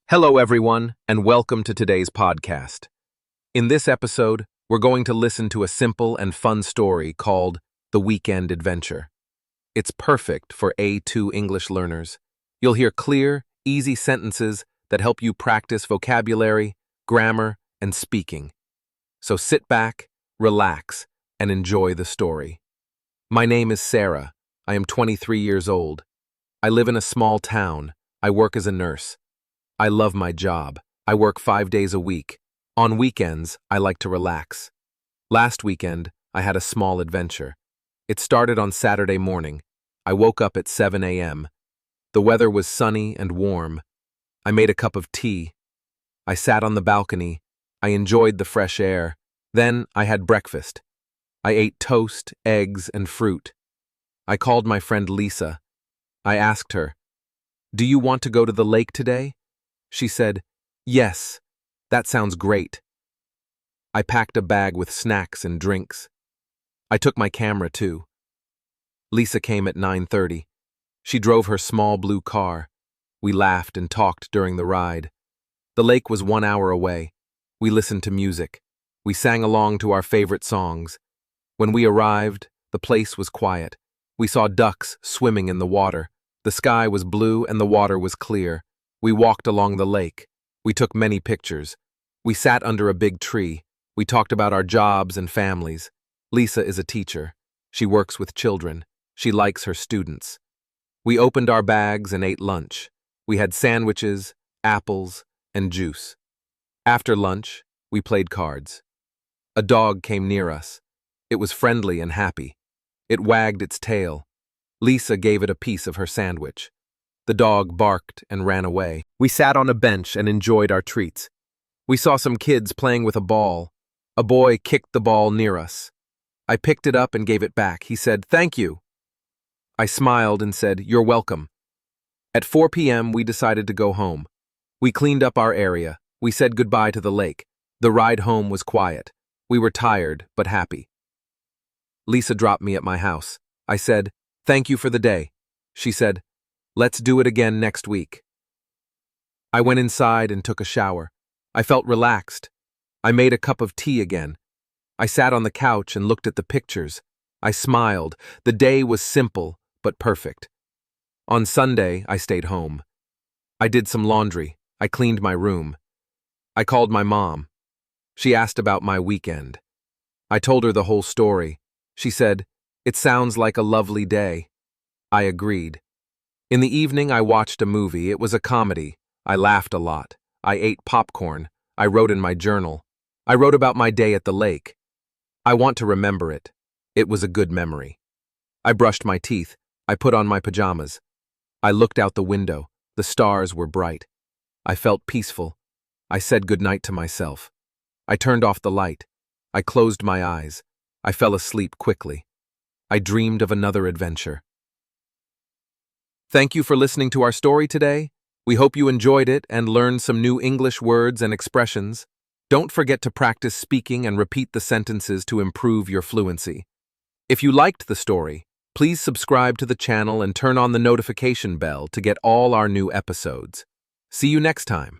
Hello, everyone, and welcome to today's podcast. In this episode, we're going to listen to a simple and fun story called The Weekend Adventure. It's perfect for A2 English learners. You'll hear clear, easy sentences that help you practice vocabulary, grammar, and speaking. So sit back, relax, and enjoy the story. My name is Sarah. I am 23 years old. I live in a small town. I work as a nurse. I love my job. I work 5 days a week. On weekends, I like to relax. Last weekend, I had a small adventure. It started on Saturday morning. I woke up at 7 a.m. The weather was sunny and warm. I made a cup of tea. I sat on the balcony. I enjoyed the fresh air. Then I had breakfast. I ate toast, eggs, and fruit. I called my friend Lisa. I asked her, "Do you want to go to the lake today?" She said, "Yes, that sounds great." I packed a bag with snacks and drinks. I took my camera too. Lisa came at 9:30. She drove her small blue car. We laughed and talked during the ride. The lake was 1 hour away. We listened to music. We sang along to our favorite songs. When we arrived, the place was quiet. We saw ducks swimming in the water. The sky was blue and the water was clear. We walked along the lake. We took many pictures. We sat under a big tree. We talked about our jobs and families. Lisa is a teacher. She works with children. She likes her students. We opened our bags and ate lunch. We had sandwiches, apples, and juice. After lunch, we played cards. A dog came near us. It was friendly and happy. It wagged its tail. Lisa gave it a piece of her sandwich. The dog barked and ran away. We sat on a bench and enjoyed our treats. We saw some kids playing with a ball. A boy kicked the ball near us. I picked it up and gave it back. He said, "Thank you." I smiled and said, "You're welcome." At 4 p.m., we decided to go home. We cleaned up our area. We said goodbye to the lake. The ride home was quiet. We were tired, but happy. Lisa dropped me at my house. I said, "Thank you for the day." She said, "Let's do it again next week." I went inside and took a shower. I felt relaxed. I made a cup of tea again. I sat on the couch and looked at the pictures. I smiled. The day was simple, but perfect. On Sunday, I stayed home. I did some laundry. I cleaned my room. I called my mom. She asked about my weekend. I told her the whole story. She said, "It sounds like a lovely day." I agreed. In the evening, I watched a movie. It was a comedy. I laughed a lot. I ate popcorn. I wrote in my journal. I wrote about my day at the lake. I want to remember it. It was a good memory. I brushed my teeth. I put on my pajamas. I looked out the window. The stars were bright. I felt peaceful. I said goodnight to myself. I turned off the light. I closed my eyes. I fell asleep quickly. I dreamed of another adventure. Thank you for listening to our story today. We hope you enjoyed it and learned some new English words and expressions. Don't forget to practice speaking and repeat the sentences to improve your fluency. If you liked the story, please subscribe to the channel and turn on the notification bell to get all our new episodes. See you next time.